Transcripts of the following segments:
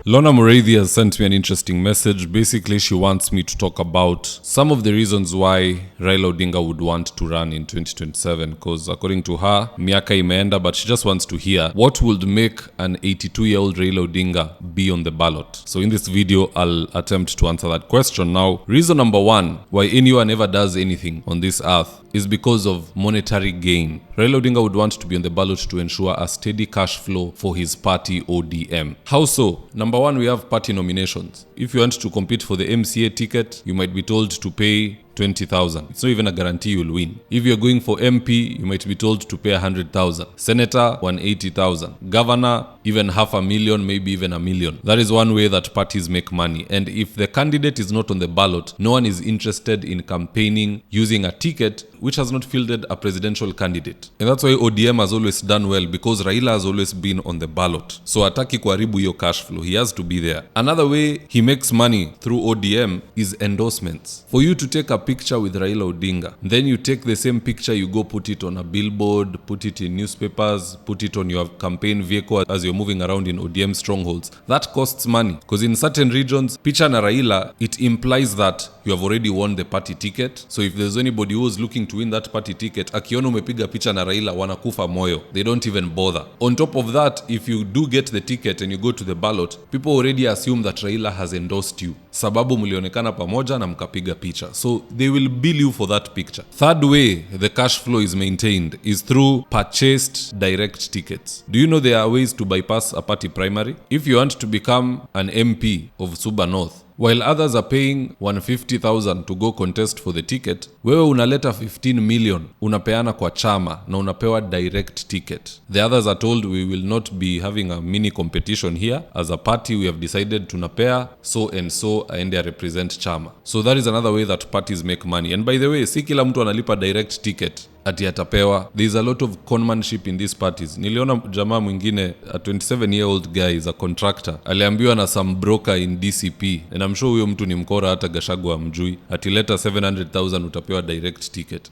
Lona Muraidhi has sent me an interesting message. Basically, she wants me to talk about some of the reasons why Raila Odinga would want to run in 2027. Because according to her, miaka imeenda, but she just wants to hear what would make an 82-year-old Raila Odinga be on the ballot. So in this video, I'll attempt to answer that question. Now, reason number one why anyone ever does anything on this earth is because of monetary gain. Raila Odinga would want to be on the ballot to ensure a steady cash flow for his party ODM. How so? Number one, we have party nominations. If you want to compete for the MCA ticket, you might be told to pay 20,000. It's not even a guarantee you'll win. If you're going for MP, you might be told to pay 100,000. Senator, 180,000. Governor, even 500,000, maybe even $1 million. That is one way that parties make money. And if the candidate is not on the ballot, no one is interested in campaigning using a ticket which has not fielded a presidential candidate. And that's why ODM has always done well, because Raila has always been on the ballot. So hataki kuharibu hiyo cash flow. He has to be there. Another way he makes money through ODM is endorsements. For you to take a picture with Raila Odinga, then you take the same picture, you go put it on a billboard, put it in newspapers, put it on your campaign vehicle as you're moving around in ODM strongholds. That costs money, because in certain regions, picha na Raila, it implies that you have already won the party ticket. So if there's anybody who is looking to win that party ticket, akiona umepiga picha na Raila, wanakufa moyo. They don't even bother. On top of that, if you do get the ticket and you go to the ballot, people already assume that Raila has endorsed you, sababu mlionekana pamoja na mkapiga picha. So they will bill you for that picture. Third way the cash flow is maintained is through purchased direct tickets. Do you know there are ways to bypass a party primary? If you want to become an MP of Suba North, while others are paying 150,000 to go contest for the ticket, wewe unaleta 15 million unapeana kwa chama na unapewa direct ticket. The others are told, we will not be having a mini competition here. As a party, we have decided tunapea so and so aende represent chama. So that is another way that parties make money. And by the way, si kila mtu analipa direct ticket ati atapewa. There is a lot of conmanship in these parties. Niliona jamaa mwingine, a 27-year-old guy is a contractor, aliambiwa na some broker in DCP, and I'm sure huyo mtu ni mkora, hata Gachagua amjui, atileta 700,000 utapewa direct ticket.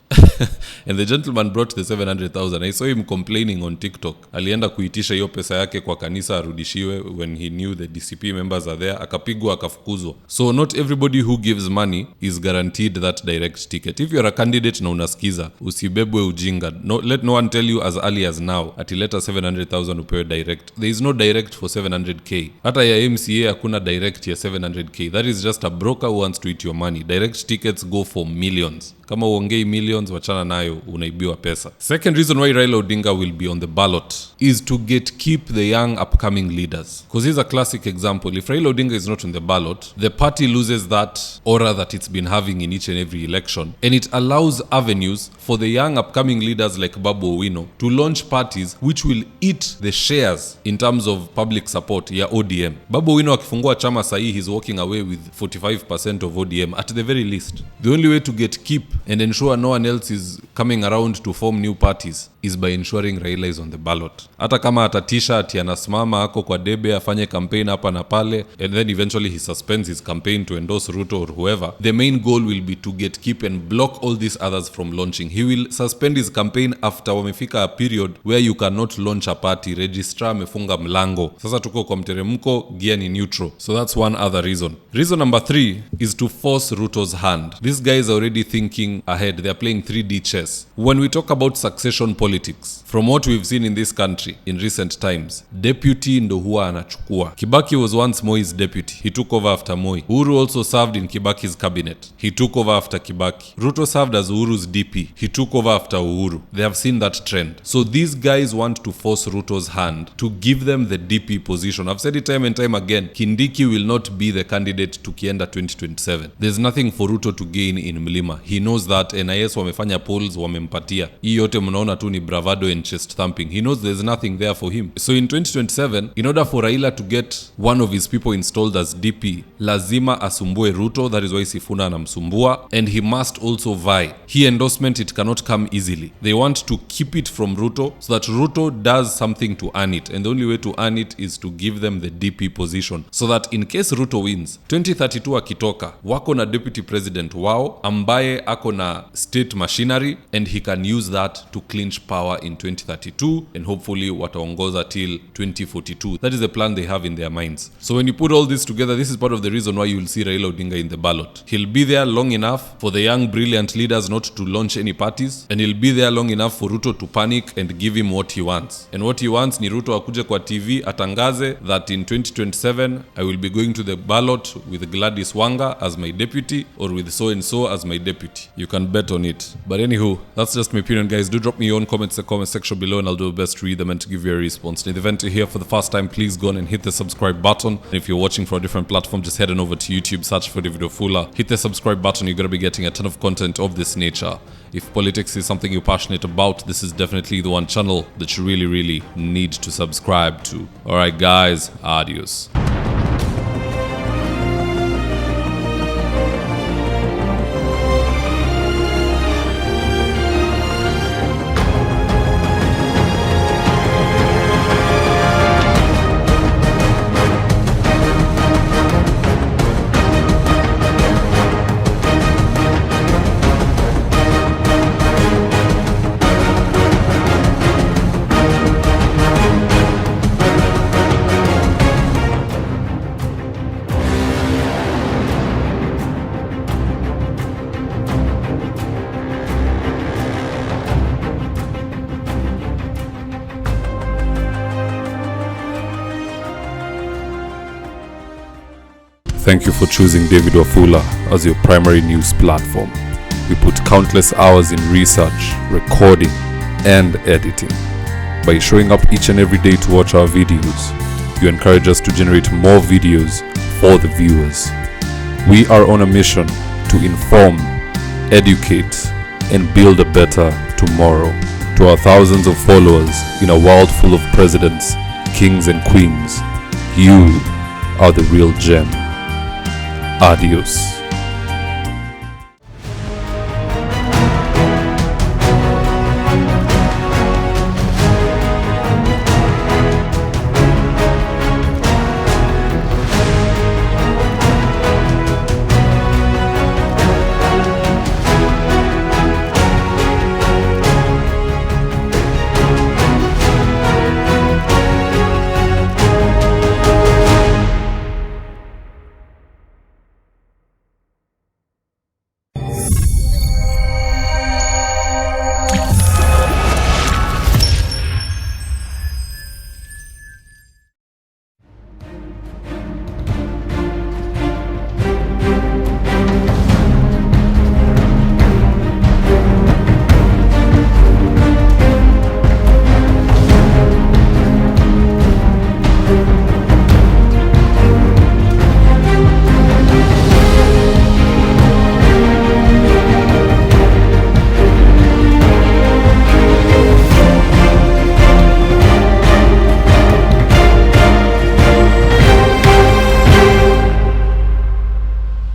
And the gentleman brought the 700,000. I saw him complaining on TikTok. Alienda kuitisha hiyo pesa yake kwa kanisa arudishiwe when he knew the DCP members are there, akapigwa akafukuzwa. So not everybody who gives money is guaranteed that direct ticket. If you're a candidate na unasikiza, usibebwe ujinga. Let no one tell you as early as now atileta 700,000 upewe direct. There is no direct for 700k. Hata ya MCA hakuna direct ya 700k. That is just a broker who wants to eat your money. Direct tickets go for millions. Kama uongei millions, wachana nayo, unaibiwa pesa. Second reason why Raila Odinga will be on the ballot is to keep the young upcoming leaders. Because here's a classic example. If Raila Odinga is not on the ballot, the party loses that aura that it's been having in each and every election. And it allows avenues for the young upcoming leaders like Babu Owino to launch parties which will eat the shares in terms of public support ya ODM. Babu Owino akifungua chama sahi, he's walking away with 45% of ODM at the very least. The only way to keep and ensure no one else is coming around to form new parties is by ensuring Raila is on the ballot. Hata kama atatisha ati anasimama ako kwa debe afanye campaign hapa na pale, and then eventually he suspends his campaign to endorse Ruto or whoever, the main goal will be to keep and block all these others from launching. He will suspend his campaign after wamefika a period where you cannot launch a party. Registrar amefunga mlango. Sasa tuko kwa mteremko, gear ni neutral. So that's one other reason. Reason number 3 is to force Ruto's hand. These guys are already thinking ahead. They are playing 3D chess. When we talk about succession politics, from what we've seen in this country in recent times, deputy ndo huwa anachukua. Kibaki was once Moi's deputy. He took over after Moi. Uhuru also served in Kibaki's cabinet. He took over after Kibaki. Ruto served as Uhuru's DP. He took over after Uhuru. They have seen that trend. So these guys want to force Ruto's hand to give them the DP position. I've said it time and time again, Kindiki will not be the candidate to Kienda 2027. There's nothing for Ruto to gain in Mlima. He knows that. NIS wamefanya polls, wamempatia. Hii yote mnaona tu ni bravado and chest thumping. He knows there's nothing there for him. So in 2027, in order for Raila to get one of his people installed as DP, lazima asumbue Ruto. That is why Sifuna anamsumbua. And he must also vie. He endorsement, it cannot come easily. They want to keep it from Ruto so that Ruto does something to earn it. And the only way to earn it is to give them the DP position. So that in case Ruto wins, 2032 akitoka, wako na deputy president wao, ambaye ako na state machinery, and he can use that to clinch power in 2032 and hopefully wataongoza till 2042. That is the plan they have in their minds. So when you put all this together, this is part of the reason why you will see Raila Odinga in the ballot. He'll be there long enough for the young brilliant leaders not to launch any parties, and he'll be there long enough for Ruto to panic and give him what he wants. And what he wants ni Ruto akuje kwa TV atangaze that in 2027 I will be going to the ballot with Gladys Wanga as my deputy or with so and so as my deputy. You can bet on it. But anywho, that's just my opinion, guys. Do drop me your own comments in the comment section below and I'll do my best to read them and to give you a response. In the event you're here for the first time, please go on and hit the subscribe button. And if you're watching from a different platform, just head on over to YouTube, search for David Wafula, hit the subscribe button. You're going to be getting a ton of content of this nature. If politics is something you're passionate about, this is definitely the one channel that you really need to subscribe to. Alright guys, adios. Thank you for choosing David Wafula as your primary news platform. We put countless hours in research, recording, and editing. By showing up each and every day to watch our videos, you encourage us to generate more videos for the viewers. We are on a mission to inform, educate, and build a better tomorrow. To our thousands of followers in a world full of presidents, kings, and queens, you are the real gem. Adios.